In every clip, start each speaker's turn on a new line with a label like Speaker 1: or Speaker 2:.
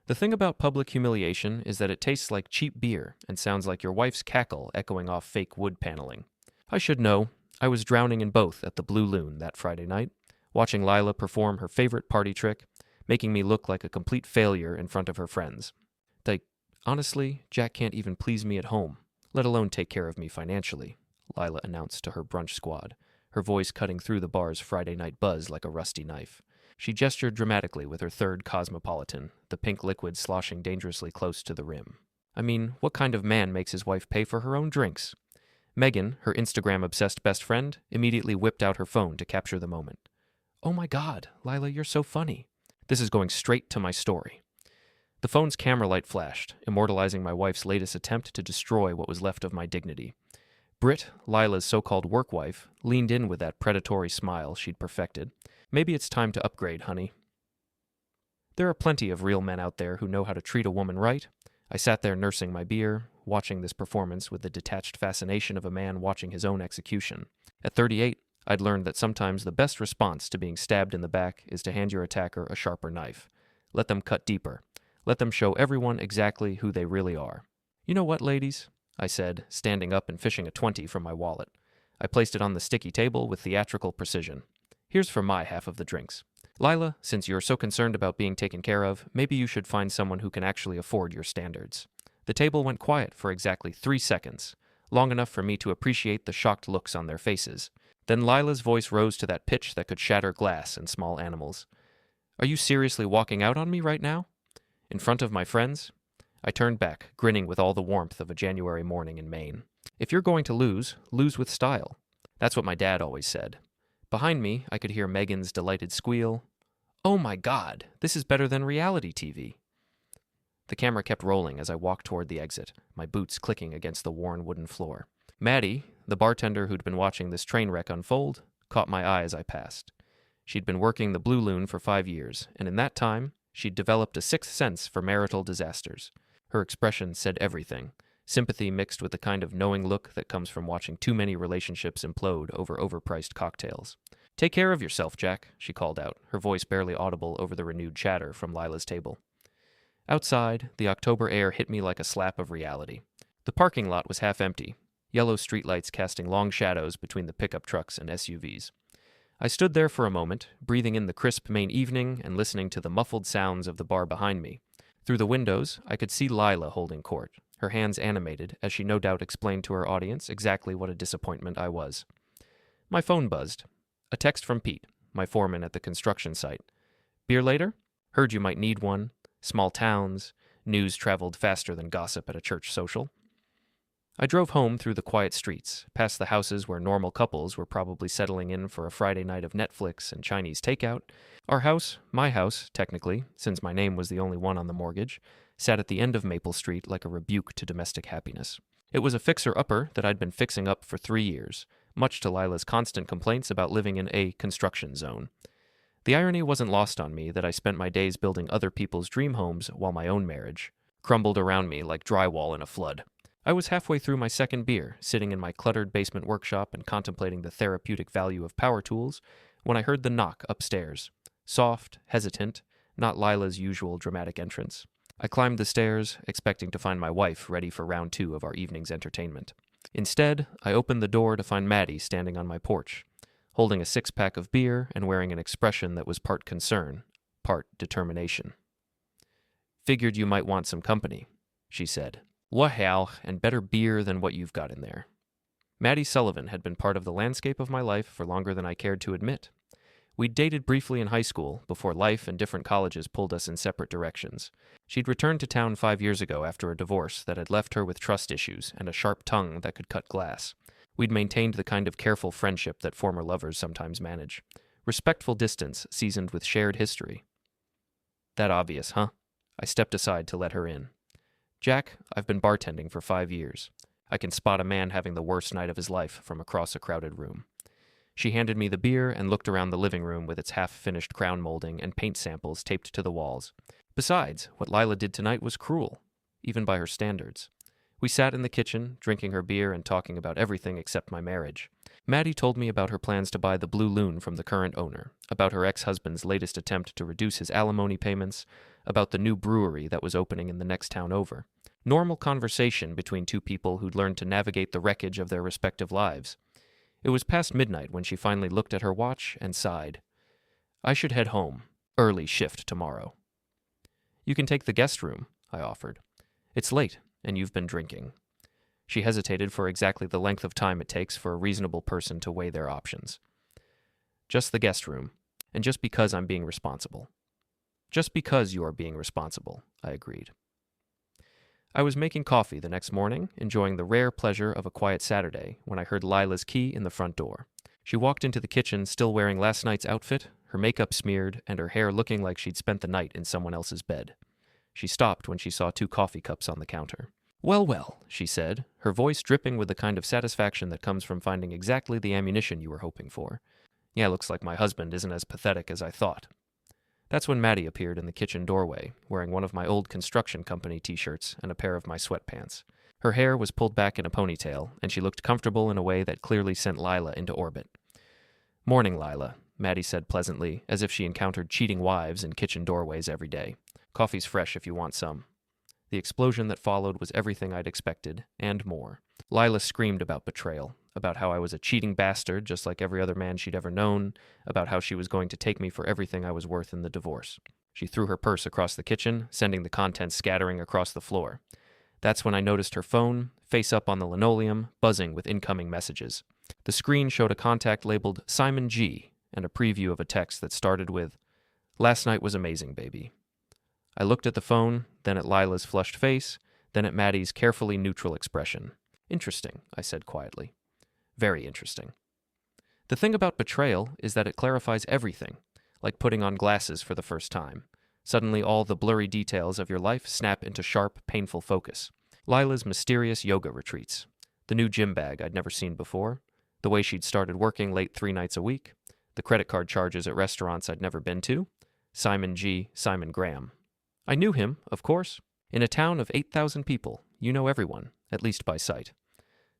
Speaker 1: The thing about public humiliation is that it tastes like cheap beer and sounds like your wife's cackle echoing off fake wood paneling. I should know. I was drowning in both at the Blue Loon that Friday night, watching Lila perform her favorite party trick, making me look like a complete failure in front of her friends. Like, honestly, Jack can't even please me at home, let alone take care of me financially, Lila announced to her brunch squad, her voice cutting through the bar's Friday night buzz like a rusty knife. She gestured dramatically with her third Cosmopolitan, the pink liquid sloshing dangerously close to the rim. I mean, what kind of man makes his wife pay for her own drinks? Megan, her Instagram-obsessed best friend, immediately whipped out her phone to capture the moment. Oh my God, Lila, you're so funny. This is going straight to my story. The phone's camera light flashed, immortalizing my wife's latest attempt to destroy what was left of my dignity. Britt, Lila's so-called work wife, leaned in with that predatory smile she'd perfected. Maybe it's time to upgrade, honey. There are plenty of real men out there who know how to treat a woman right. I sat there nursing my beer, watching this performance with the detached fascination of a man watching his own execution. At 38, I'd learned that sometimes the best response to being stabbed in the back is to hand your attacker a sharper knife. Let them cut deeper. Let them show everyone exactly who they really are. You know what, ladies? I said, standing up and fishing a 20 from my wallet. I placed it on the sticky table with theatrical precision. Here's for my half of the drinks. Lila, since you're so concerned about being taken care of, maybe you should find someone who can actually afford your standards. The table went quiet for exactly 3 seconds, long enough for me to appreciate the shocked looks on their faces. Then Lila's voice rose to that pitch that could shatter glass and small animals. Are you seriously walking out on me right now? In front of my friends? I turned back, grinning with all the warmth of a January morning in Maine. If you're going to lose, lose with style. That's what my dad always said. Behind me, I could hear Megan's delighted squeal. Oh my God, this is better than reality TV. The camera kept rolling as I walked toward the exit, my boots clicking against the worn wooden floor. Maddie, the bartender who'd been watching this train wreck unfold, caught my eye as I passed. She'd been working the Blue Loon for 5 years, and in that time, she'd developed a sixth sense for marital disasters. Her expression said everything, sympathy mixed with the kind of knowing look that comes from watching too many relationships implode over overpriced cocktails. Take care of yourself, Jack, she called out, her voice barely audible over the renewed chatter from Lila's table. Outside, the October air hit me like a slap of reality. The parking lot was half empty, yellow streetlights casting long shadows between the pickup trucks and SUVs. I stood there for a moment, breathing in the crisp Maine evening and listening to the muffled sounds of the bar behind me. Through the windows, I could see Lila holding court, her hands animated as she no doubt explained to her audience exactly what a disappointment I was. My phone buzzed. A text from Pete, my foreman at the construction site. Beer later? Heard you might need one. Small towns. News traveled faster than gossip at a church social. I drove home through the quiet streets, past the houses where normal couples were probably settling in for a Friday night of Netflix and Chinese takeout. Our house, my house, technically, since my name was the only one on the mortgage, sat at the end of Maple Street like a rebuke to domestic happiness. It was a fixer-upper that I'd been fixing up for 3 years, much to Lila's constant complaints about living in a construction zone. The irony wasn't lost on me that I spent my days building other people's dream homes while my own marriage crumbled around me like drywall in a flood. I was halfway through my second beer, sitting in my cluttered basement workshop and contemplating the therapeutic value of power tools, when I heard the knock upstairs. Soft, hesitant, not Lila's usual dramatic entrance. I climbed the stairs, expecting to find my wife ready for round 2 of our evening's entertainment. Instead, I opened the door to find Maddie standing on my porch, holding a 6-pack of beer and wearing an expression that was part concern, part determination. Figured you might want some company, she said. Wahal, and better beer than what you've got in there. Maddie Sullivan had been part of the landscape of my life for longer than I cared to admit. We'd dated briefly in high school before life and different colleges pulled us in separate directions. She'd returned to town 5 years ago after a divorce that had left her with trust issues and a sharp tongue that could cut glass. We'd maintained the kind of careful friendship that former lovers sometimes manage. Respectful distance seasoned with shared history. That obvious, huh? I stepped aside to let her in. Jack, I've been bartending for 5 years. I can spot a man having the worst night of his life from across a crowded room. She handed me the beer and looked around the living room with its half-finished crown molding and paint samples taped to the walls. Besides, what Lila did tonight was cruel, even by her standards. We sat in the kitchen, drinking her beer and talking about everything except my marriage. Maddie told me about her plans to buy the Blue Loon from the current owner, about her ex-husband's latest attempt to reduce his alimony payments, about the new brewery that was opening in the next town over. Normal conversation between two people who'd learned to navigate the wreckage of their respective lives. It was past midnight when she finally looked at her watch and sighed. I should head home. Early shift tomorrow. You can take the guest room, I offered. It's late, and you've been drinking. She hesitated for exactly the length of time it takes for a reasonable person to weigh their options. Just the guest room, and just because I'm being responsible. Just because you are being responsible, I agreed. I was making coffee the next morning, enjoying the rare pleasure of a quiet Saturday, when I heard Lila's key in the front door. She walked into the kitchen still wearing last night's outfit, her makeup smeared, and her hair looking like she'd spent the night in someone else's bed. She stopped when she saw 2 coffee cups on the counter. Well, well, she said, her voice dripping with the kind of satisfaction that comes from finding exactly the ammunition you were hoping for. Yeah, looks like my husband isn't as pathetic as I thought. That's when Maddie appeared in the kitchen doorway, wearing one of my old construction company t-shirts and a pair of my sweatpants. Her hair was pulled back in a ponytail, and she looked comfortable in a way that clearly sent Lila into orbit. Morning, Lila, Maddie said pleasantly, as if she encountered cheating wives in kitchen doorways every day. Coffee's fresh if you want some. The explosion that followed was everything I'd expected, and more. Lila screamed about betrayal, about how I was a cheating bastard just like every other man she'd ever known, about how she was going to take me for everything I was worth in the divorce. She threw her purse across the kitchen, sending the contents scattering across the floor. That's when I noticed her phone, face up on the linoleum, buzzing with incoming messages. The screen showed a contact labeled Simon G. and a preview of a text that started with, "Last night was amazing, baby." I looked at the phone, then at Lila's flushed face, then at Maddie's carefully neutral expression. Interesting, I said quietly. Very interesting. The thing about betrayal is that it clarifies everything, like putting on glasses for the first time. Suddenly all the blurry details of your life snap into sharp, painful focus. Lila's mysterious yoga retreats, the new gym bag I'd never seen before, the way she'd started working late 3 nights a week, the credit card charges at restaurants I'd never been to, Simon G. Simon Graham. I knew him, of course. In a town of 8,000 people, you know everyone, at least by sight.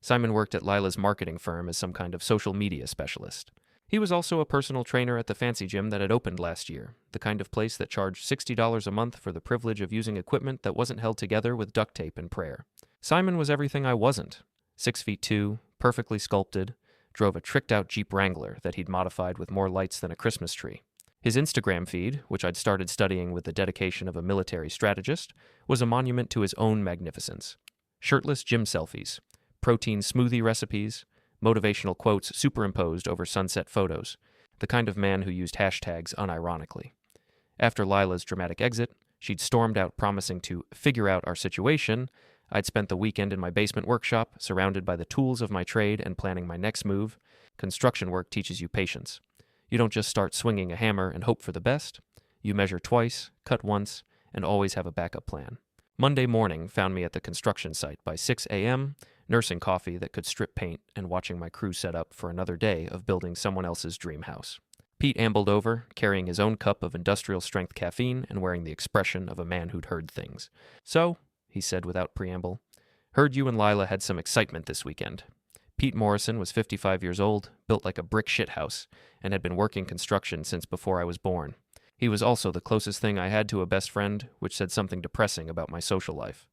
Speaker 1: Simon worked at Lila's marketing firm as some kind of social media specialist. He was also a personal trainer at the fancy gym that had opened last year, the kind of place that charged $60 a month for the privilege of using equipment that wasn't held together with duct tape and prayer. Simon was everything I wasn't. 6'2", perfectly sculpted, drove a tricked-out Jeep Wrangler that he'd modified with more lights than a Christmas tree. His Instagram feed, which I'd started studying with the dedication of a military strategist, was a monument to his own magnificence. Shirtless gym selfies, protein smoothie recipes, motivational quotes superimposed over sunset photos, the kind of man who used hashtags unironically. After Lila's dramatic exit, she'd stormed out promising to figure out our situation. I'd spent the weekend in my basement workshop, surrounded by the tools of my trade and planning my next move. Construction work teaches you patience. You don't just start swinging a hammer and hope for the best. You measure twice, cut once, and always have a backup plan. Monday morning found me at the construction site by 6 a.m., nursing coffee that could strip paint and watching my crew set up for another day of building someone else's dream house. Pete ambled over, carrying his own cup of industrial-strength caffeine and wearing the expression of a man who'd heard things. "So," he said without preamble, "heard you and Lila had some excitement this weekend." Pete Morrison was 55 years old, built like a brick shithouse, and had been working construction since before I was born. He was also the closest thing I had to a best friend, which said something depressing about my social life.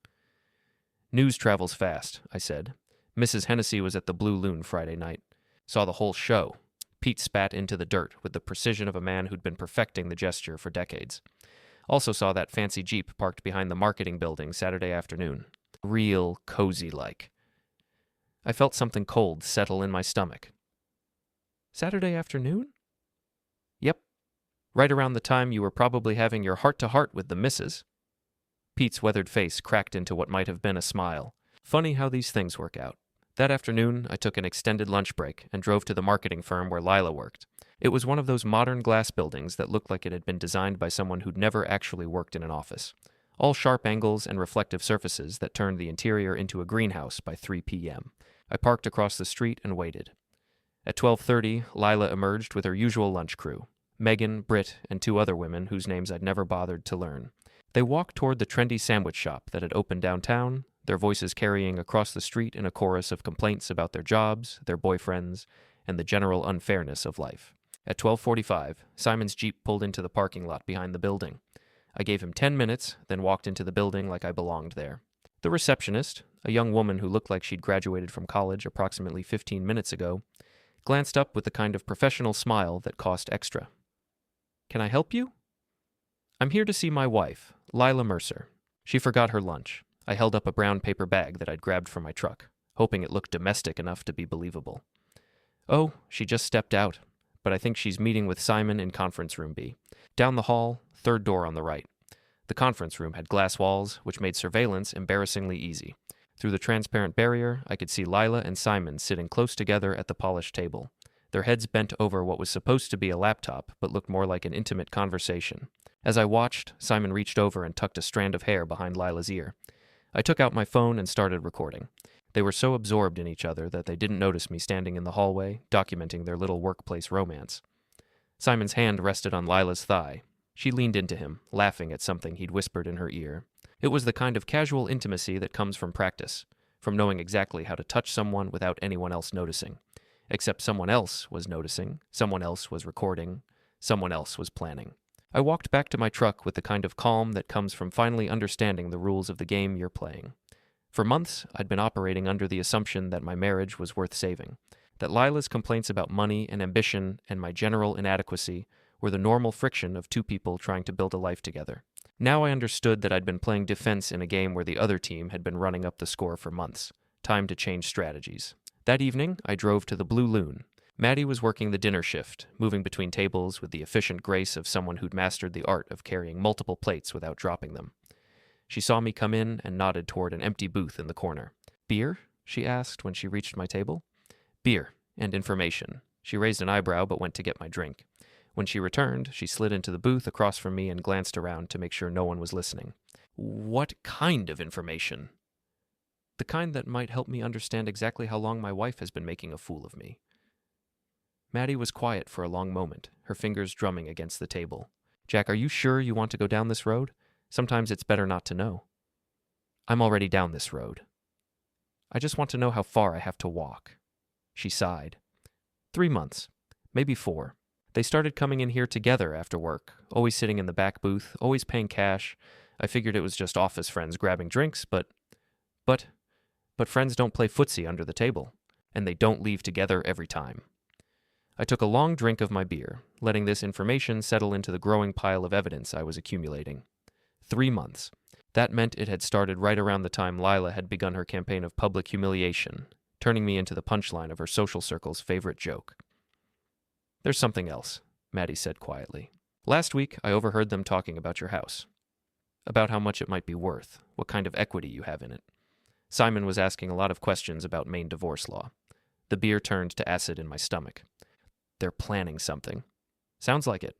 Speaker 1: "News travels fast," I said. "Mrs. Hennessy was at the Blue Loon Friday night. Saw the whole show." Pete spat into the dirt with the precision of a man who'd been perfecting the gesture for decades. "Also saw that fancy Jeep parked behind the marketing building Saturday afternoon. Real cozy-like." I felt something cold settle in my stomach. "Saturday afternoon?" "Yep. Right around the time you were probably having your heart-to-heart with the missus." Pete's weathered face cracked into what might have been a smile. Funny how these things work out. That afternoon, I took an extended lunch break and drove to the marketing firm where Lila worked. It was one of those modern glass buildings that looked like it had been designed by someone who'd never actually worked in an office. All sharp angles and reflective surfaces that turned the interior into a greenhouse by 3 p.m. I parked across the street and waited. At 12:30, Lila emerged with her usual lunch crew, Megan, Britt, and 2 other women whose names I'd never bothered to learn. They walked toward the trendy sandwich shop that had opened downtown, their voices carrying across the street in a chorus of complaints about their jobs, their boyfriends, and the general unfairness of life. At 12:45, Simon's Jeep pulled into the parking lot behind the building. I gave him 10 minutes, then walked into the building like I belonged there. The receptionist, a young woman who looked like she'd graduated from college approximately 15 minutes ago, glanced up with the kind of professional smile that cost extra. "Can I help you?" "I'm here to see my wife, Lila Mercer." She forgot her lunch. I held up a brown paper bag that I'd grabbed from my truck, hoping it looked domestic enough to be believable. "Oh, she just stepped out, but I think she's meeting with Simon in conference room B. Down the hall, third door on the right." The conference room had glass walls, which made surveillance embarrassingly easy. Through the transparent barrier, I could see Lila and Simon sitting close together at the polished table, their heads bent over what was supposed to be a laptop but looked more like an intimate conversation. As I watched, Simon reached over and tucked a strand of hair behind Lila's ear. I took out my phone and started recording. They were so absorbed in each other that they didn't notice me standing in the hallway, documenting their little workplace romance. Simon's hand rested on Lila's thigh. She leaned into him, laughing at something he'd whispered in her ear. It was the kind of casual intimacy that comes from practice, from knowing exactly how to touch someone without anyone else noticing. Except someone else was noticing, someone else was recording, someone else was planning. I walked back to my truck with the kind of calm that comes from finally understanding the rules of the game you're playing. For months, I'd been operating under the assumption that my marriage was worth saving, that Lila's complaints about money and ambition and my general inadequacy were the normal friction of two people trying to build a life together. Now I understood that I'd been playing defense in a game where the other team had been running up the score for months. Time to change strategies. That evening, I drove to the Blue Loon. Maddie was working the dinner shift, moving between tables with the efficient grace of someone who'd mastered the art of carrying multiple plates without dropping them. She saw me come in and nodded toward an empty booth in the corner. "Beer?" she asked when she reached my table. "Beer and information." She raised an eyebrow but went to get my drink. When she returned, she slid into the booth across from me and glanced around to make sure no one was listening. "What kind of information?" "The kind that might help me understand exactly how long my wife has been making a fool of me." Maddie was quiet for a long moment, her fingers drumming against the table. "Jack, are you sure you want to go down this road? Sometimes it's better not to know." "I'm already down this road. I just want to know how far I have to walk." She sighed. 3 months, maybe 4. They started coming in here together after work, always sitting in the back booth, always paying cash. I figured it was just office friends grabbing drinks, but friends don't play footsie under the table, and they don't leave together every time. I took a long drink of my beer, letting this information settle into the growing pile of evidence I was accumulating. 3 months. That meant it had started right around the time Lila had begun her campaign of public humiliation, turning me into the punchline of her social circle's favorite joke. "There's something else," Maddie said quietly. "Last week, I overheard them talking about your house. About how much it might be worth, what kind of equity you have in it. Simon was asking a lot of questions about Maine divorce law. The beer turned to acid in my stomach. They're planning something. Sounds like it."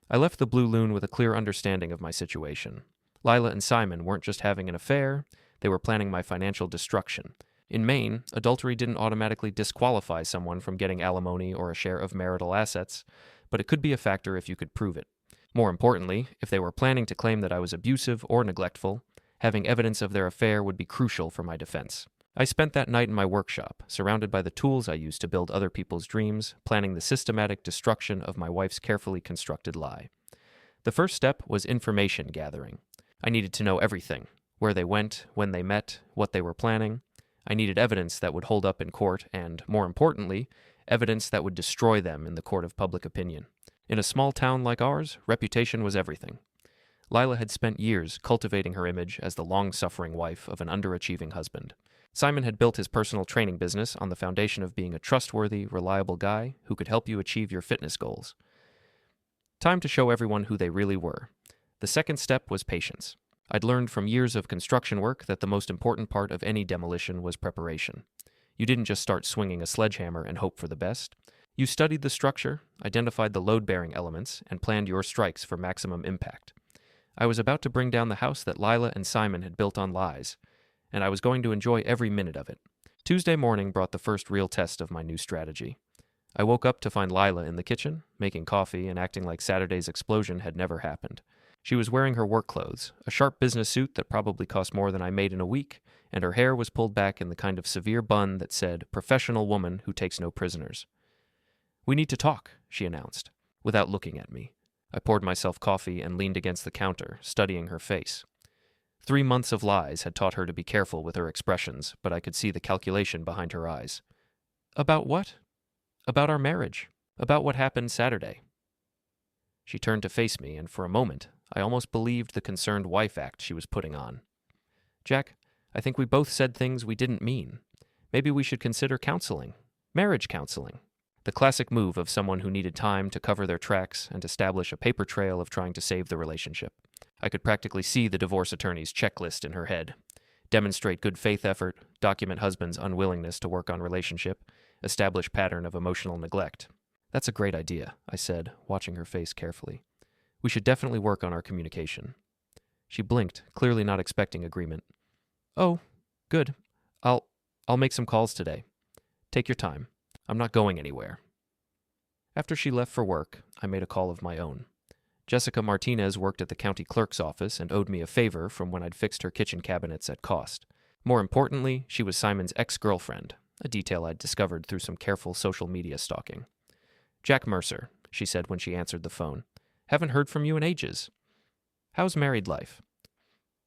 Speaker 1: I left the Blue Loon with a clear understanding of my situation. Lila and Simon weren't just having an affair, they were planning my financial destruction. In Maine, adultery didn't automatically disqualify someone from getting alimony or a share of marital assets, but it could be a factor if you could prove it. More importantly, if they were planning to claim that I was abusive or neglectful, having evidence of their affair would be crucial for my defense. I spent that night in my workshop, surrounded by the tools I used to build other people's dreams, planning the systematic destruction of my wife's carefully constructed lie. The first step was information gathering. I needed to know everything: where they went, when they met, what they were planning. I needed evidence that would hold up in court and, more importantly, evidence that would destroy them in the court of public opinion. In a small town like ours, reputation was everything. Lila had spent years cultivating her image as the long-suffering wife of an underachieving husband. Simon had built his personal training business on the foundation of being a trustworthy, reliable guy who could help you achieve your fitness goals. Time to show everyone who they really were. The second step was patience. I'd learned from years of construction work that the most important part of any demolition was preparation. You didn't just start swinging a sledgehammer and hope for the best. You studied the structure, identified the load-bearing elements, and planned your strikes for maximum impact. I was about to bring down the house that Lila and Simon had built on lies, and I was going to enjoy every minute of it. Tuesday morning brought the first real test of my new strategy. I woke up to find Lila in the kitchen, making coffee and acting like Saturday's explosion had never happened. She was wearing her work clothes, a sharp business suit that probably cost more than I made in a week, and her hair was pulled back in the kind of severe bun that said, "Professional woman who takes no prisoners." "We need to talk," she announced, without looking at me. I poured myself coffee and leaned against the counter, studying her face. 3 months of lies had taught her to be careful with her expressions, but I could see the calculation behind her eyes. "About what?" "About our marriage. About what happened Saturday." She turned to face me, and for a moment, I almost believed the concerned wife act she was putting on. "Jack, I think we both said things we didn't mean. Maybe we should consider counseling. Marriage counseling." The classic move of someone who needed time to cover their tracks and establish a paper trail of trying to save the relationship. I could practically see the divorce attorney's checklist in her head. Demonstrate good faith effort, document husband's unwillingness to work on relationship, establish pattern of emotional neglect. "That's a great idea," I said, watching her face carefully. "We should definitely work on our communication." She blinked, clearly not expecting agreement. "Oh, good. I'll make some calls today. Take your time. I'm not going anywhere." After she left for work, I made a call of my own. Jessica Martinez worked at the county clerk's office and owed me a favor from when I'd fixed her kitchen cabinets at cost. More importantly, she was Simon's ex-girlfriend, a detail I'd discovered through some careful social media stalking. "Jack Mercer," she said when she answered the phone. "Haven't heard from you in ages. How's married life?"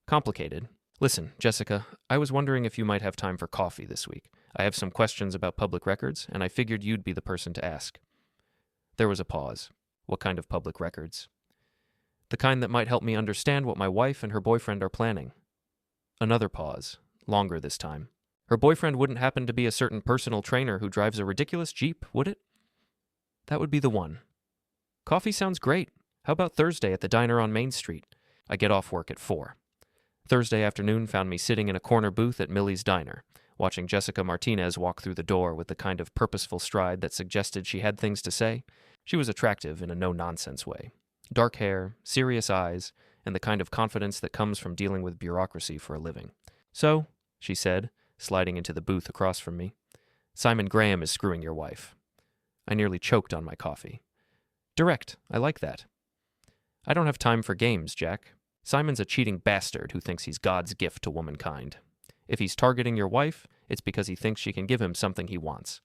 Speaker 1: "Complicated. Listen, Jessica, I was wondering if you might have time for coffee this week. I have some questions about public records, and I figured you'd be the person to ask." There was a pause. "What kind of public records?" "The kind that might help me understand what my wife and her boyfriend are planning." Another pause, longer this time. "Her boyfriend wouldn't happen to be a certain personal trainer who drives a ridiculous Jeep, would it?" "That would be the one." "Coffee sounds great. How about Thursday at the diner on Main Street? I get off work at 4. Thursday afternoon found me sitting in a corner booth at Millie's Diner, watching Jessica Martinez walk through the door with the kind of purposeful stride that suggested she had things to say. She was attractive in a no-nonsense way. Dark hair, serious eyes, and the kind of confidence that comes from dealing with bureaucracy for a living. "So," she said, sliding into the booth across from me, "Simon Graham is screwing your wife." I nearly choked on my coffee. "Direct. I like that." "I don't have time for games, Jack. Simon's a cheating bastard who thinks he's God's gift to womankind. If he's targeting your wife, it's because he thinks she can give him something he wants."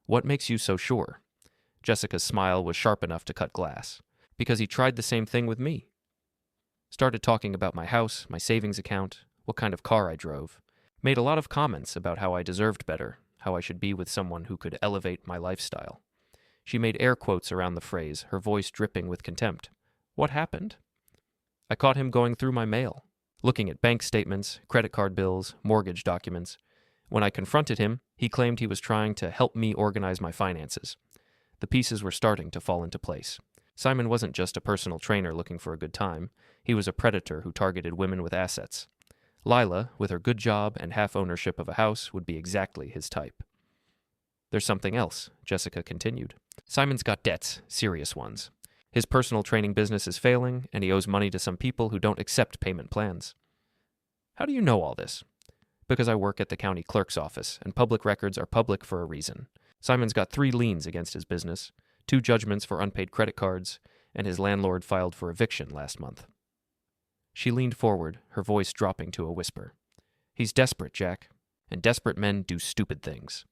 Speaker 1: "What makes you so sure?" Jessica's smile was sharp enough to cut glass. "Because he tried the same thing with me." Started talking about my house, my savings account, what kind of car I drove. Made a lot of comments about how I deserved better, how I should be with someone who could elevate my lifestyle. She made air quotes around the phrase, her voice dripping with contempt. "What happened?" I caught him going through my mail, looking at bank statements, credit card bills, mortgage documents. When I confronted him, he claimed he was trying to help me organize my finances. The pieces were starting to fall into place. Simon wasn't just a personal trainer looking for a good time. He was a predator who targeted women with assets. Lila, with her good job and half ownership of a house, would be exactly his type. "There's something else," Jessica continued. "Simon's got debts, serious ones. His personal training business is failing, and he owes money to some people who don't accept payment plans." "How do you know all this?" "Because I work at the county clerk's office, and public records are public for a reason. Simon's got 3 liens against his business, 2 judgments for unpaid credit cards, and his landlord filed for eviction last month." She leaned forward, her voice dropping to a whisper. "He's desperate, Jack, and desperate men do stupid things."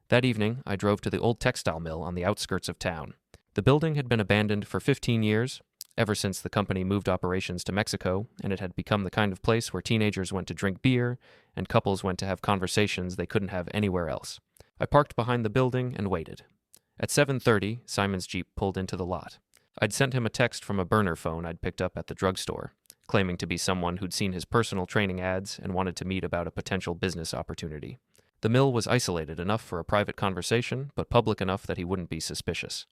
Speaker 1: That evening, I drove to the old textile mill on the outskirts of town. The building had been abandoned for 15 years, ever since the company moved operations to Mexico, and it had become the kind of place where teenagers went to drink beer and couples went to have conversations they couldn't have anywhere else. I parked behind the building and waited. At 7:30, Simon's Jeep pulled into the lot. I'd sent him a text from a burner phone I'd picked up at the drugstore, claiming to be someone who'd seen his personal training ads and wanted to meet about a potential business opportunity. The mill was isolated enough for a private conversation, but public enough that he wouldn't be suspicious.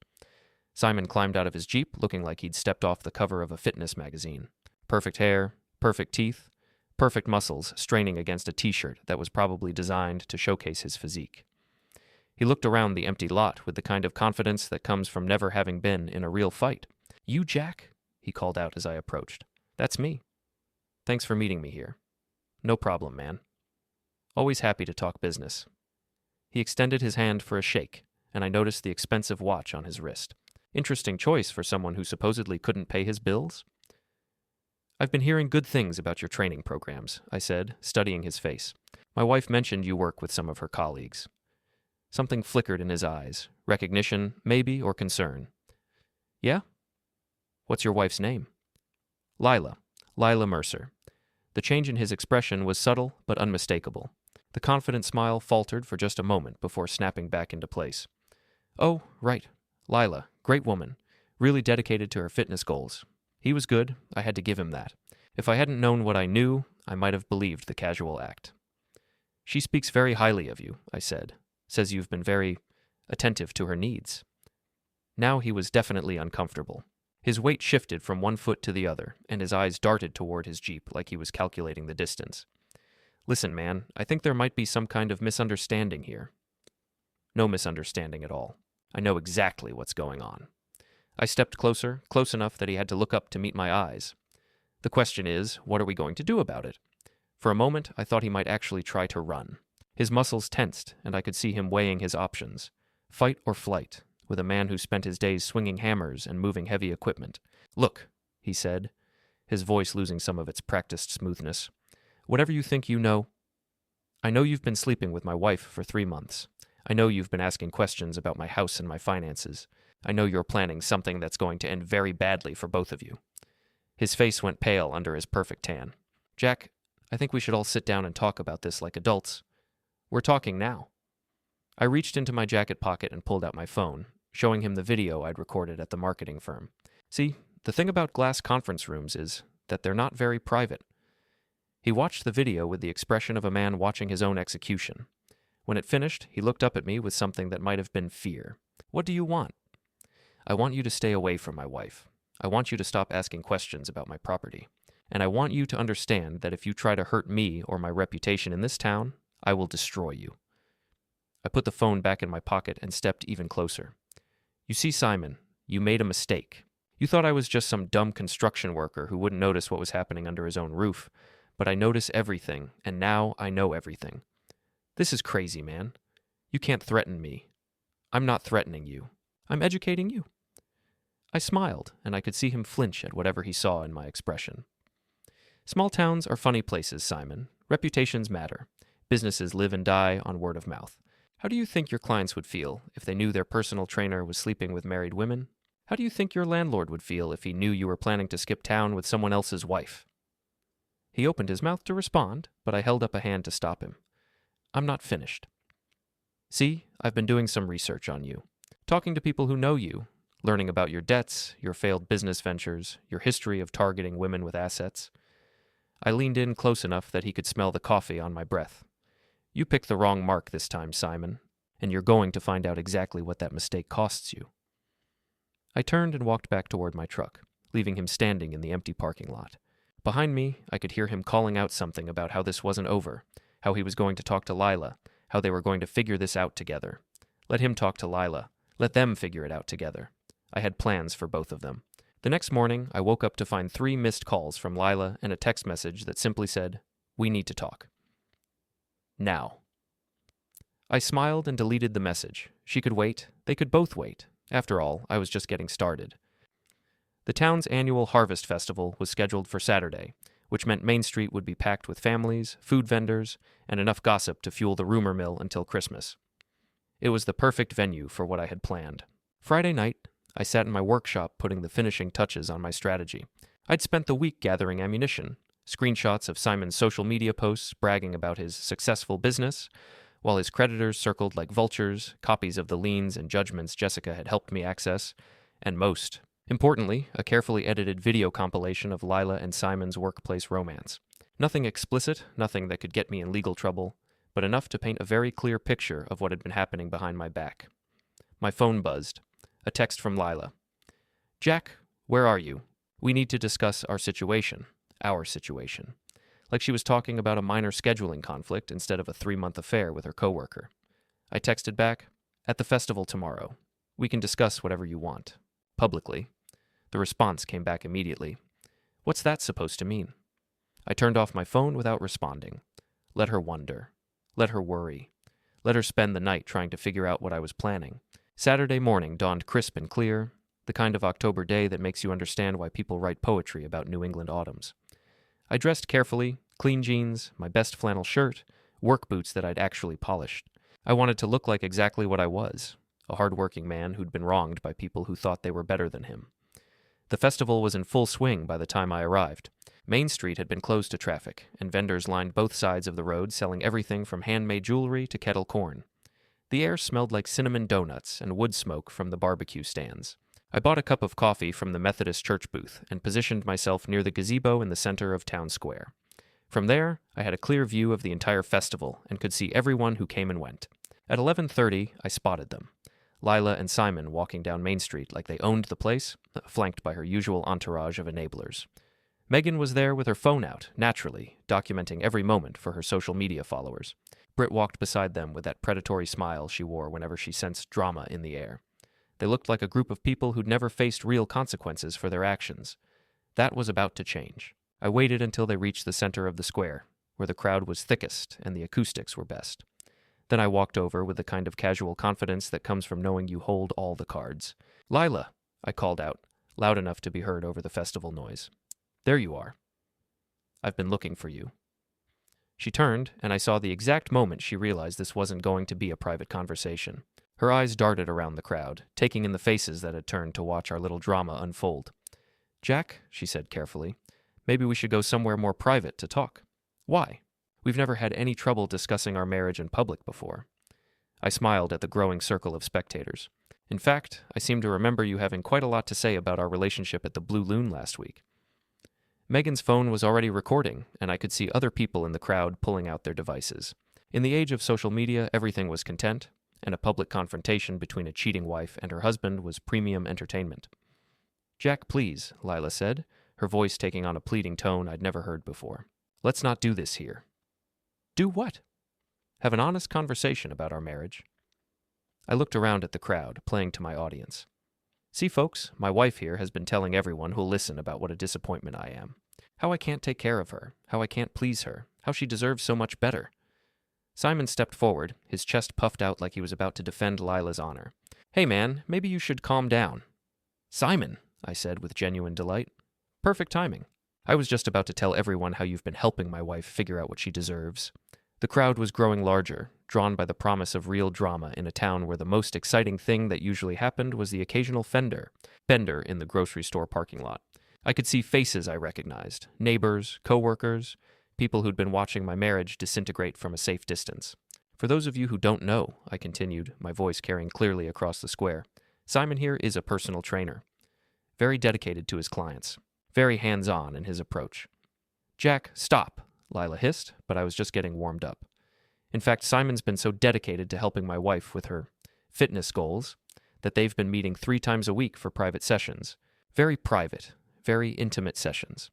Speaker 1: Simon climbed out of his Jeep looking like he'd stepped off the cover of a fitness magazine. Perfect hair, perfect teeth, perfect muscles straining against a t-shirt that was probably designed to showcase his physique. He looked around the empty lot with the kind of confidence that comes from never having been in a real fight. "You, Jack?" he called out as I approached. "That's me. Thanks for meeting me here." "No problem, man. Always happy to talk business." He extended his hand for a shake, and I noticed the expensive watch on his wrist. Interesting choice for someone who supposedly couldn't pay his bills. I've been hearing good things about your training programs, I said, studying his face. My wife mentioned you work with some of her colleagues. Something flickered in his eyes. Recognition, maybe, or concern. Yeah? What's your wife's name? Lila. Lila Mercer. The change in his expression was subtle but unmistakable. The confident smile faltered for just a moment before snapping back into place. Oh, right. Lila. Great woman. Really dedicated to her fitness goals. He was good. I had to give him that. If I hadn't known what I knew, I might have believed the casual act. She speaks very highly of you, I said. Says you've been very attentive to her needs. Now he was definitely uncomfortable. His weight shifted from one foot to the other, and his eyes darted toward his Jeep like he was calculating the distance. Listen, man, I think there might be some kind of misunderstanding here. No misunderstanding at all. I know exactly what's going on. I stepped closer, close enough that he had to look up to meet my eyes. The question is, what are we going to do about it? For a moment, I thought he might actually try to run. His muscles tensed, and I could see him weighing his options. Fight or flight, with a man who spent his days swinging hammers and moving heavy equipment. Look, he said, his voice losing some of its practiced smoothness. Whatever you think you know. I know you've been sleeping with my wife for 3 months. I know you've been asking questions about my house and my finances. I know you're planning something that's going to end very badly for both of you. His face went pale under his perfect tan. Jack, I think we should all sit down and talk about this like adults. We're talking now. I reached into my jacket pocket and pulled out my phone, showing him the video I'd recorded at the marketing firm. See, the thing about glass conference rooms is that they're not very private. He watched the video with the expression of a man watching his own execution. When it finished, he looked up at me with something that might have been fear. What do you want? I want you to stay away from my wife. I want you to stop asking questions about my property. And I want you to understand that if you try to hurt me or my reputation in this town, I will destroy you. I put the phone back in my pocket and stepped even closer. You see, Simon, you made a mistake. You thought I was just some dumb construction worker who wouldn't notice what was happening under his own roof. But I notice everything, and now I know everything. This is crazy, man. You can't threaten me. I'm not threatening you. I'm educating you. I smiled, and I could see him flinch at whatever he saw in my expression. Small towns are funny places, Simon. Reputations matter. Businesses live and die on word of mouth. How do you think your clients would feel if they knew their personal trainer was sleeping with married women? How do you think your landlord would feel if he knew you were planning to skip town with someone else's wife? He opened his mouth to respond, but I held up a hand to stop him. I'm not finished. See, I've been doing some research on you. Talking to people who know you, learning about your debts, your failed business ventures, your history of targeting women with assets. I leaned in close enough that he could smell the coffee on my breath. You picked the wrong mark this time, Simon, and you're going to find out exactly what that mistake costs you. I turned and walked back toward my truck, leaving him standing in the empty parking lot. Behind me, I could hear him calling out something about how this wasn't over, how he was going to talk to Lila, how they were going to figure this out together. Let him talk to Lila. Let them figure it out together. I had plans for both of them. The next morning, I woke up to find 3 missed calls from Lila and a text message that simply said, "We need to talk. Now." I smiled and deleted the message. She could wait. They could both wait. After all, I was just getting started. The town's annual Harvest Festival was scheduled for Saturday, which meant Main Street would be packed with families, food vendors, and enough gossip to fuel the rumor mill until Christmas. It was the perfect venue for what I had planned. Friday night, I sat in my workshop putting the finishing touches on my strategy. I'd spent the week gathering ammunition, screenshots of Simon's social media posts bragging about his successful business, while his creditors circled like vultures, copies of the liens and judgments Jessica had helped me access, and most importantly, a carefully edited video compilation of Lila and Simon's workplace romance. Nothing explicit, nothing that could get me in legal trouble, but enough to paint a very clear picture of what had been happening behind my back. My phone buzzed. A text from Lila. "Jack, where are you? We need to discuss our situation. Our situation." Like she was talking about a minor scheduling conflict instead of a 3-month affair with her coworker. I texted back, "At the festival tomorrow. We can discuss whatever you want. Publicly." The response came back immediately. What's that supposed to mean? I turned off my phone without responding. Let her wonder. Let her worry. Let her spend the night trying to figure out what I was planning. Saturday morning dawned crisp and clear, the kind of October day that makes you understand why people write poetry about New England autumns. I dressed carefully, clean jeans, my best flannel shirt, work boots that I'd actually polished. I wanted to look like exactly what I was, a hard-working man who'd been wronged by people who thought they were better than him. The festival was in full swing by the time I arrived. Main Street had been closed to traffic, and vendors lined both sides of the road selling everything from handmade jewelry to kettle corn. The air smelled like cinnamon donuts and wood smoke from the barbecue stands. I bought a cup of coffee from the Methodist church booth and positioned myself near the gazebo in the center of town square. From there, I had a clear view of the entire festival and could see everyone who came and went. At 11:30, I spotted them. Lila and Simon walking down Main Street like they owned the place, flanked by her usual entourage of enablers. Megan was there with her phone out, naturally, documenting every moment for her social media followers. Britt walked beside them with that predatory smile she wore whenever she sensed drama in the air. They looked like a group of people who'd never faced real consequences for their actions. That was about to change. I waited until they reached the center of the square, where the crowd was thickest and the acoustics were best. Then I walked over with the kind of casual confidence that comes from knowing you hold all the cards. "Lila," I called out, loud enough to be heard over the festival noise. "There you are. I've been looking for you." She turned, and I saw the exact moment she realized this wasn't going to be a private conversation. Her eyes darted around the crowd, taking in the faces that had turned to watch our little drama unfold. "Jack," she said carefully, "maybe we should go somewhere more private to talk." "Why? We've never had any trouble discussing our marriage in public before." I smiled at the growing circle of spectators. "In fact, I seem to remember you having quite a lot to say about our relationship at the Blue Loon last week." Megan's phone was already recording, and I could see other people in the crowd pulling out their devices. In the age of social media, everything was content, and a public confrontation between a cheating wife and her husband was premium entertainment. "Jack, please," Lila said, her voice taking on a pleading tone I'd never heard before. "Let's not do this here." "Do what?" "Have an honest conversation about our marriage." I looked around at the crowd, playing to my audience. "See, folks, my wife here has been telling everyone who'll listen about what a disappointment I am. How I can't take care of her, how I can't please her, how she deserves so much better." Simon stepped forward, his chest puffed out like he was about to defend Lila's honor. "Hey man, maybe you should calm down." "Simon," I said with genuine delight. "Perfect timing. I was just about to tell everyone how you've been helping my wife figure out what she deserves." The crowd was growing larger, drawn by the promise of real drama in a town where the most exciting thing that usually happened was the occasional bender in the grocery store parking lot. I could see faces I recognized, neighbors, coworkers, people who'd been watching my marriage disintegrate from a safe distance. "For those of you who don't know," I continued, my voice carrying clearly across the square, "Simon here is a personal trainer. Very dedicated to his clients. Very hands-on in his approach." "Jack, stop," Lila hissed, but I was just getting warmed up. In fact, Simon's been so dedicated to helping my wife with her fitness goals that they've been meeting 3 times a week for private sessions. Very private, very intimate sessions.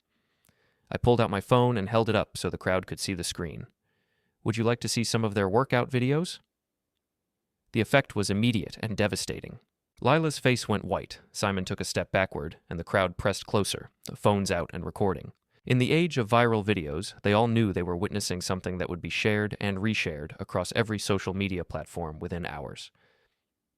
Speaker 1: I pulled out my phone and held it up so the crowd could see the screen. "Would you like to see some of their workout videos?" The effect was immediate and devastating. Lila's face went white, Simon took a step backward, and the crowd pressed closer, phones out and recording. In the age of viral videos, they all knew they were witnessing something that would be shared and reshared across every social media platform within hours.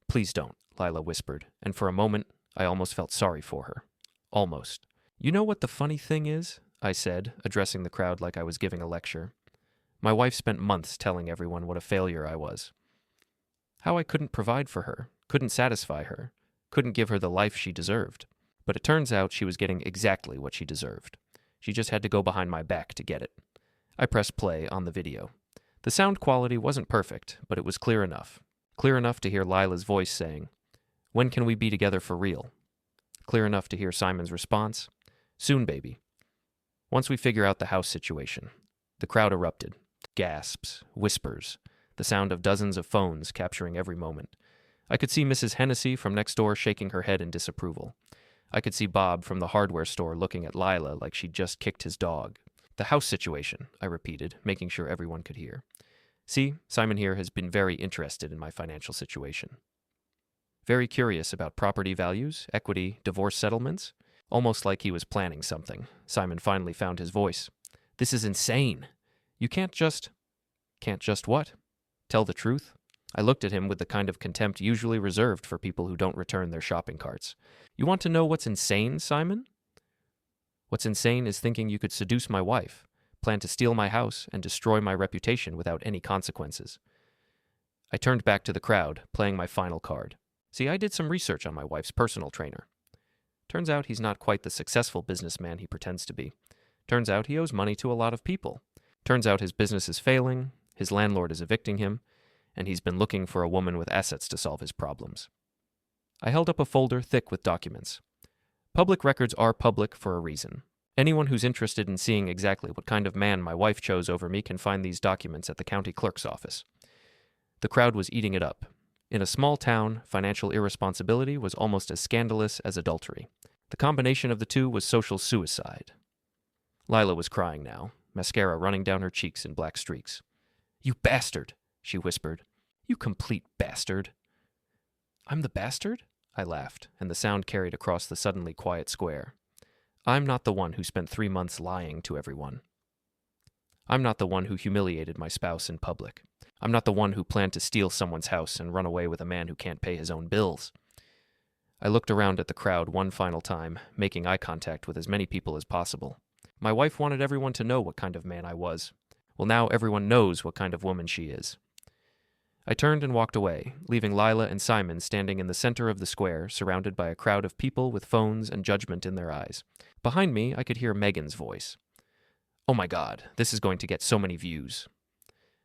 Speaker 1: "Please don't," Lila whispered, and for a moment, I almost felt sorry for her. Almost. "You know what the funny thing is?" I said, addressing the crowd like I was giving a lecture. "My wife spent months telling everyone what a failure I was. How I couldn't provide for her, couldn't satisfy her, couldn't give her the life she deserved. But it turns out she was getting exactly what she deserved. She just had to go behind my back to get it." I pressed play on the video. The sound quality wasn't perfect, but it was clear enough. Clear enough to hear Lila's voice saying, "When can we be together for real?" Clear enough to hear Simon's response, "Soon, baby." Once we figure out the house situation, the crowd erupted. Gasps, whispers, the sound of dozens of phones capturing every moment. I could see Mrs. Hennessy from next door shaking her head in disapproval. I could see Bob from the hardware store looking at Lila like she'd just kicked his dog. "The house situation," I repeated, making sure everyone could hear. "See, Simon here has been very interested in my financial situation. Very curious about property values, equity, divorce settlements." Almost like he was planning something, Simon finally found his voice. "This is insane. You can't just..." "Can't just what?" "Tell the truth?" I looked at him with the kind of contempt usually reserved for people who don't return their shopping carts. "You want to know what's insane, Simon?" What's insane is thinking you could seduce my wife, plan to steal my house, and destroy my reputation without any consequences. I turned back to the crowd, playing my final card. See, I did some research on my wife's personal trainer. Turns out he's not quite the successful businessman he pretends to be. Turns out he owes money to a lot of people. Turns out his business is failing, his landlord is evicting him, and he's been looking for a woman with assets to solve his problems. I held up a folder thick with documents. Public records are public for a reason. Anyone who's interested in seeing exactly what kind of man my wife chose over me can find these documents at the county clerk's office. The crowd was eating it up. In a small town, financial irresponsibility was almost as scandalous as adultery. The combination of the two was social suicide. Lila was crying now, mascara running down her cheeks in black streaks. "You bastard," she whispered. "You complete bastard." "I'm the bastard?" I laughed, and the sound carried across the suddenly quiet square. I'm not the one who spent 3 months lying to everyone. I'm not the one who humiliated my spouse in public. I'm not the one who planned to steal someone's house and run away with a man who can't pay his own bills. I looked around at the crowd one final time, making eye contact with as many people as possible. My wife wanted everyone to know what kind of man I was. Well, now everyone knows what kind of woman she is. I turned and walked away, leaving Lila and Simon standing in the center of the square, surrounded by a crowd of people with phones and judgment in their eyes. Behind me, I could hear Megan's voice. "Oh my God, this is going to get so many views."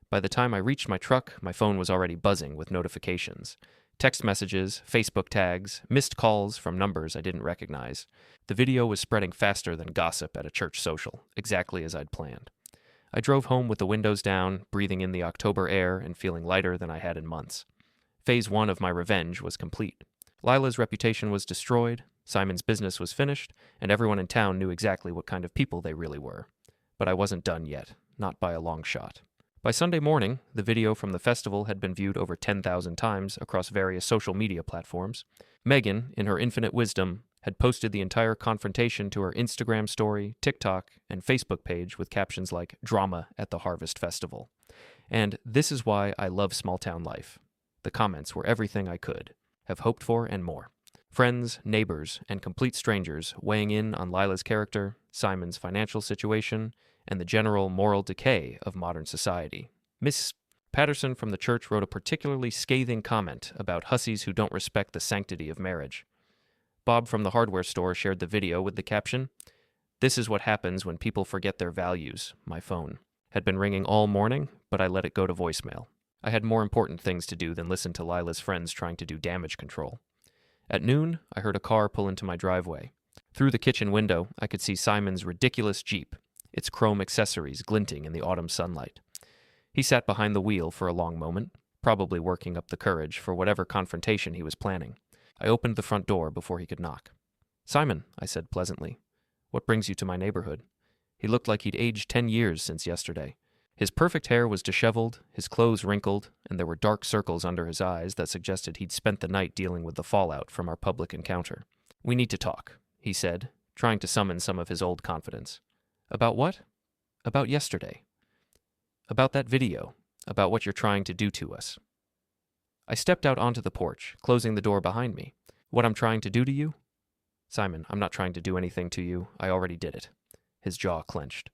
Speaker 1: By the time I reached my truck, my phone was already buzzing with notifications. Text messages, Facebook tags, missed calls from numbers I didn't recognize. The video was spreading faster than gossip at a church social, exactly as I'd planned. I drove home with the windows down, breathing in the October air and feeling lighter than I had in months. Phase 1 of my revenge was complete. Lila's reputation was destroyed, Simon's business was finished, and everyone in town knew exactly what kind of people they really were. But I wasn't done yet, not by a long shot. By Sunday morning, the video from the festival had been viewed over 10,000 times across various social media platforms. Megan, in her infinite wisdom, had posted the entire confrontation to her Instagram story, TikTok, and Facebook page with captions like "Drama at the Harvest Festival." And "This is why I love small-town life." The comments were everything I could have hoped for and more. Friends, neighbors, and complete strangers weighing in on Lila's character, Simon's financial situation, and the general moral decay of modern society. Miss Patterson from the church wrote a particularly scathing comment about hussies who don't respect the sanctity of marriage. Bob from the hardware store shared the video with the caption, "This is what happens when people forget their values. My phone had been ringing all morning, but I let it go to voicemail. I had more important things to do than listen to Lila's friends trying to do damage control. At noon, I heard a car pull into my driveway. Through the kitchen window, I could see Simon's ridiculous Jeep, its chrome accessories glinting in the autumn sunlight. He sat behind the wheel for a long moment, probably working up the courage for whatever confrontation he was planning. I opened the front door before he could knock. "Simon," I said pleasantly, "what brings you to my neighborhood?" He looked like he'd aged 10 years since yesterday. His perfect hair was disheveled, his clothes wrinkled, and there were dark circles under his eyes that suggested he'd spent the night dealing with the fallout from our public encounter. "We need to talk," he said, trying to summon some of his old confidence. "About what?" "About yesterday. About that video. About what you're trying to do to us." I stepped out onto the porch, closing the door behind me. "What I'm trying to do to you?" "Simon, I'm not trying to do anything to you. I already did it." His jaw clenched.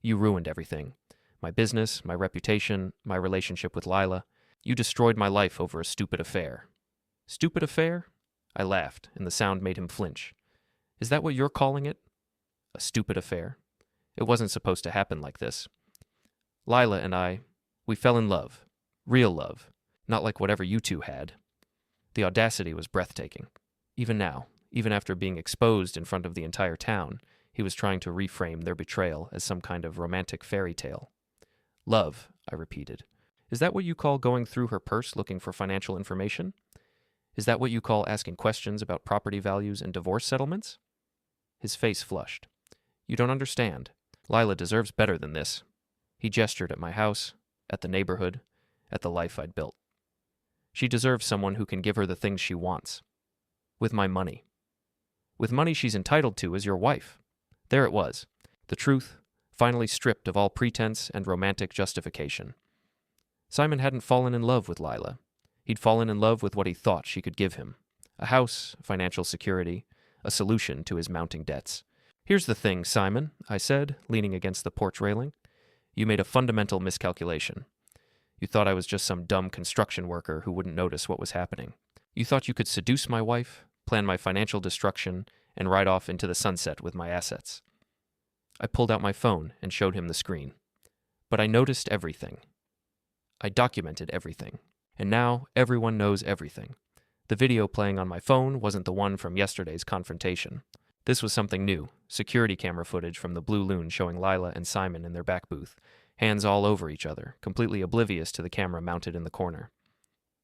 Speaker 1: "You ruined everything. My business, my reputation, my relationship with Lila. You destroyed my life over a stupid affair." "Stupid affair?" I laughed, and the sound made him flinch. "Is that what you're calling it? A stupid affair? It wasn't supposed to happen like this. Lila and we fell in love. Real love. Not like whatever you two had." The audacity was breathtaking. Even now, even after being exposed in front of the entire town, he was trying to reframe their betrayal as some kind of romantic fairy tale. "Love," I repeated. "Is that what you call going through her purse looking for financial information? Is that what you call asking questions about property values and divorce settlements?" His face flushed. "You don't understand. Lila deserves better than this." He gestured at my house, at the neighborhood, at the life I'd built. "She deserves someone who can give her the things she wants. With my money. With money she's entitled to as your wife." There it was. The truth, finally stripped of all pretense and romantic justification. Simon hadn't fallen in love with Lila. He'd fallen in love with what he thought she could give him. A house, financial security, a solution to his mounting debts. Here's the thing, Simon, I said, leaning against the porch railing. You made a fundamental miscalculation. You thought I was just some dumb construction worker who wouldn't notice what was happening. You thought you could seduce my wife, plan my financial destruction, and ride off into the sunset with my assets. I pulled out my phone and showed him the screen. But I noticed everything. I documented everything. And now everyone knows everything. The video playing on my phone wasn't the one from yesterday's confrontation. This was something new, security camera footage from the Blue Loon showing Lila and Simon in their back booth, hands all over each other, completely oblivious to the camera mounted in the corner.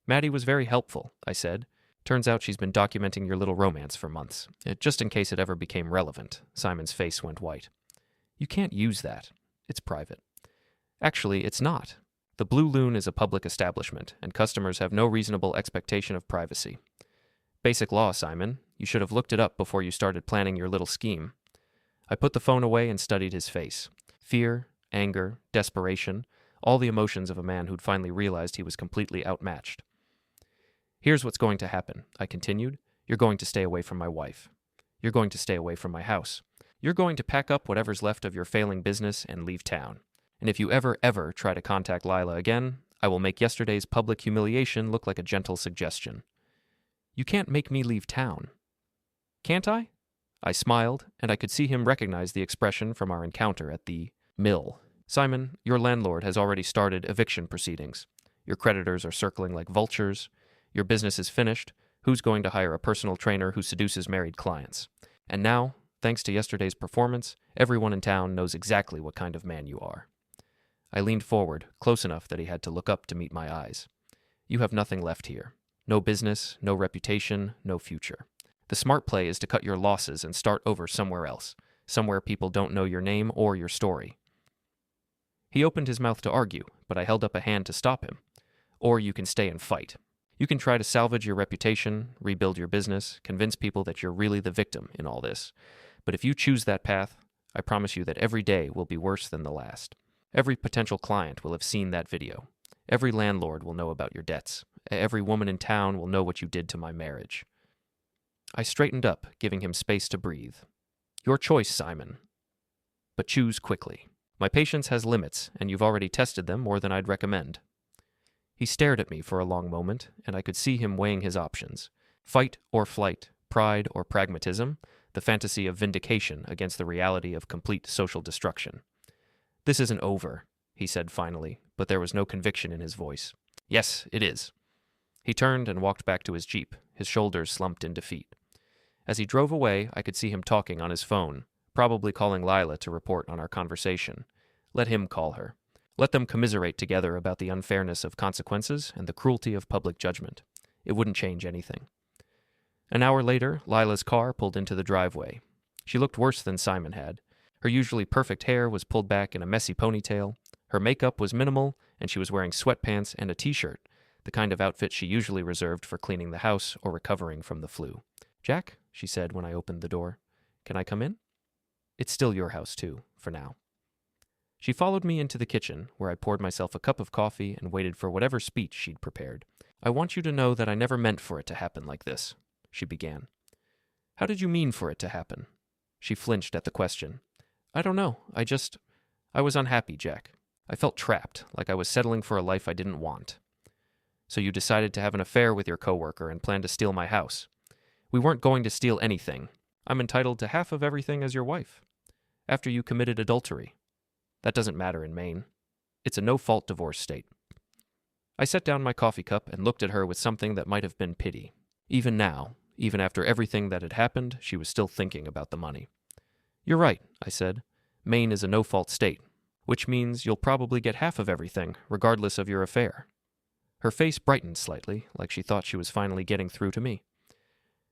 Speaker 1: Maddie was very helpful, I said. Turns out she's been documenting your little romance for months, just in case it ever became relevant. Simon's face went white. You can't use that. It's private. Actually, it's not. The Blue Loon is a public establishment, and customers have no reasonable expectation of privacy. Basic law, Simon. You should have looked it up before you started planning your little scheme. I put the phone away and studied his face. Fear, anger, desperation, all the emotions of a man who'd finally realized he was completely outmatched. Here's what's going to happen, I continued. You're going to stay away from my wife. You're going to stay away from my house. You're going to pack up whatever's left of your failing business and leave town. And if you ever try to contact Lila again, I will make yesterday's public humiliation look like a gentle suggestion. You can't make me leave town. Can't I? I smiled, and I could see him recognize the expression from our encounter at the mill. Simon, your landlord has already started eviction proceedings. Your creditors are circling like vultures. Your business is finished. Who's going to hire a personal trainer who seduces married clients? And now, thanks to yesterday's performance, everyone in town knows exactly what kind of man you are. I leaned forward, close enough that he had to look up to meet my eyes. You have nothing left here. No business, no reputation, no future. The smart play is to cut your losses and start over somewhere else, somewhere people don't know your name or your story. He opened his mouth to argue, but I held up a hand to stop him. Or you can stay and fight. You can try to salvage your reputation, rebuild your business, convince people that you're really the victim in all this. But if you choose that path, I promise you that every day will be worse than the last. Every potential client will have seen that video. Every landlord will know about your debts. Every woman in town will know what you did to my marriage. I straightened up, giving him space to breathe. Your choice, Simon. But choose quickly. My patience has limits, and you've already tested them more than I'd recommend. He stared at me for a long moment, and I could see him weighing his options. Fight or flight, pride or pragmatism, the fantasy of vindication against the reality of complete social destruction. This isn't over, he said finally, but there was no conviction in his voice. Yes, it is. He turned and walked back to his jeep, his shoulders slumped in defeat. As he drove away, I could see him talking on his phone, probably calling Lila to report on our conversation. Let him call her. Let them commiserate together about the unfairness of consequences and the cruelty of public judgment. It wouldn't change anything. An hour later, Lila's car pulled into the driveway. She looked worse than Simon had. Her usually perfect hair was pulled back in a messy ponytail. Her makeup was minimal, and she was wearing sweatpants and a t-shirt, the kind of outfit she usually reserved for cleaning the house or recovering from the flu. Jack, she said when I opened the door, can I come in? It's still your house, too, for now. She followed me into the kitchen, where I poured myself a cup of coffee and waited for whatever speech she'd prepared. I want you to know that I never meant for it to happen like this, she began. How did you mean for it to happen? She flinched at the question. I don't know. I was unhappy, Jack. I felt trapped, like I was settling for a life I didn't want. So you decided to have an affair with your coworker and planned to steal my house. We weren't going to steal anything. I'm entitled to half of everything as your wife. After you committed adultery. That doesn't matter in Maine. It's a no-fault divorce state. I set down my coffee cup and looked at her with something that might have been pity. Even now, even after everything that had happened, she was still thinking about the money. You're right, I said. Maine is a no-fault state, which means you'll probably get half of everything, regardless of your affair. Her face brightened slightly, like she thought she was finally getting through to me.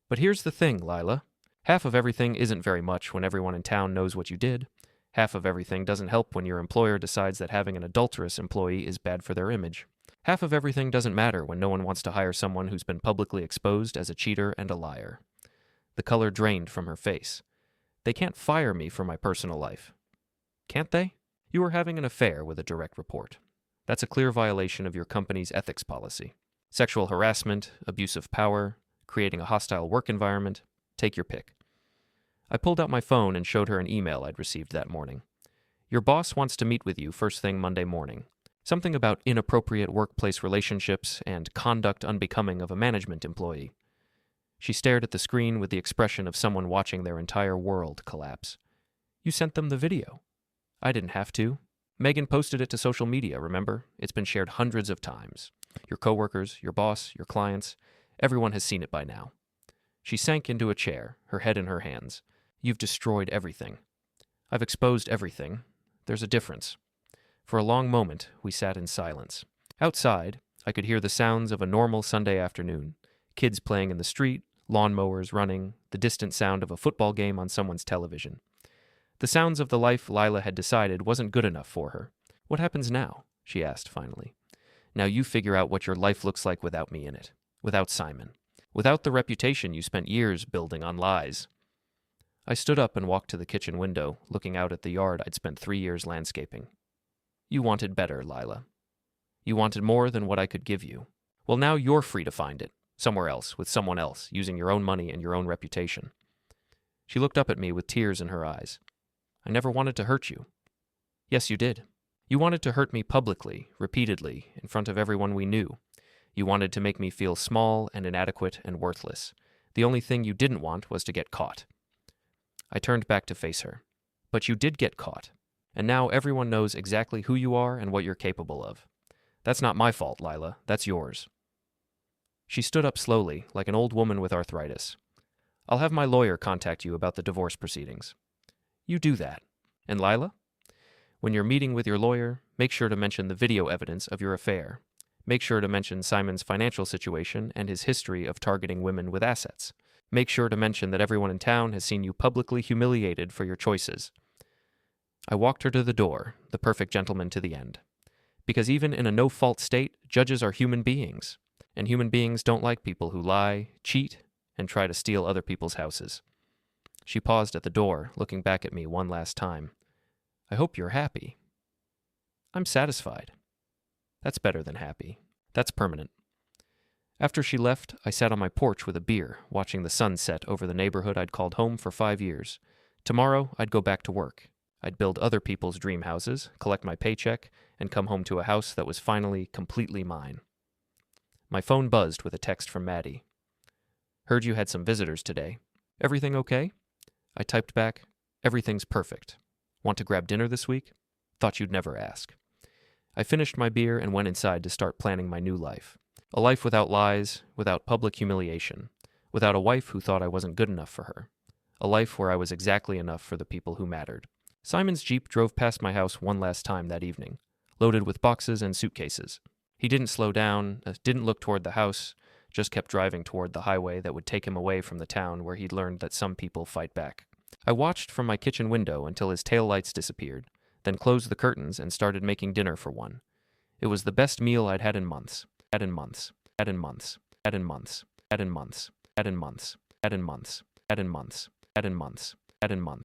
Speaker 1: But here's the thing, Lila. Half of everything isn't very much when everyone in town knows what you did. Half of everything doesn't help when your employer decides that having an adulterous employee is bad for their image. Half of everything doesn't matter when no one wants to hire someone who's been publicly exposed as a cheater and a liar. The color drained from her face. They can't fire me for my personal life. Can't they? You are having an affair with a direct report. That's a clear violation of your company's ethics policy. Sexual harassment, abuse of power, creating a hostile work environment. Take your pick. I pulled out my phone and showed her an email I'd received that morning. Your boss wants to meet with you first thing Monday morning. Something about inappropriate workplace relationships and conduct unbecoming of a management employee. She stared at the screen with the expression of someone watching their entire world collapse. You sent them the video. I didn't have to. Megan posted it to social media, remember? It's been shared hundreds of times. Your coworkers, your boss, your clients, everyone has seen it by now. She sank into a chair, her head in her hands. You've destroyed everything. I've exposed everything. There's a difference. For a long moment, we sat in silence. Outside, I could hear the sounds of a normal Sunday afternoon. Kids playing in the street, lawnmowers running, the distant sound of a football game on someone's television. The sounds of the life Lila had decided wasn't good enough for her. What happens now? She asked finally. Now you figure out what your life looks like without me in it. Without Simon. Without the reputation you spent years building on lies. I stood up and walked to the kitchen window, looking out at the yard I'd spent 3 years landscaping. You wanted better, Lila. You wanted more than what I could give you. Well, now you're free to find it. Somewhere else, with someone else, using your own money and your own reputation. She looked up at me with tears in her eyes. I never wanted to hurt you. Yes, you did. You wanted to hurt me publicly, repeatedly, in front of everyone we knew. You wanted to make me feel small and inadequate and worthless. The only thing you didn't want was to get caught. I turned back to face her. But you did get caught. And now everyone knows exactly who you are and what you're capable of. That's not my fault, Lila. That's yours. She stood up slowly, like an old woman with arthritis. I'll have my lawyer contact you about the divorce proceedings. You do that. And Lila? When you're meeting with your lawyer, make sure to mention the video evidence of your affair. Make sure to mention Simon's financial situation and his history of targeting women with assets. Make sure to mention that everyone in town has seen you publicly humiliated for your choices. I walked her to the door, the perfect gentleman to the end. Because even in a no-fault state, judges are human beings. And human beings don't like people who lie, cheat, and try to steal other people's houses. She paused at the door, looking back at me one last time. I hope you're happy. I'm satisfied. That's better than happy. That's permanent. After she left, I sat on my porch with a beer, watching the sun set over the neighborhood I'd called home for 5 years. Tomorrow, I'd go back to work. I'd build other people's dream houses, collect my paycheck, and come home to a house that was finally completely mine. My phone buzzed with a text from Maddie. Heard you had some visitors today. Everything okay? I typed back, everything's perfect. Want to grab dinner this week? Thought you'd never ask. I finished my beer and went inside to start planning my new life. A life without lies, without public humiliation, without a wife who thought I wasn't good enough for her. A life where I was exactly enough for the people who mattered. Simon's Jeep drove past my house one last time that evening, loaded with boxes and suitcases. He didn't slow down, didn't look toward the house, just kept driving toward the highway that would take him away from the town where he'd learned that some people fight back. I watched from my kitchen window until his taillights disappeared, then closed the curtains and started making dinner for one. It was the best meal I'd had in months. Had in months. Had in months. Had in months. Had in months. Had in months. Had in months. Had in months. Had in months. Had in months.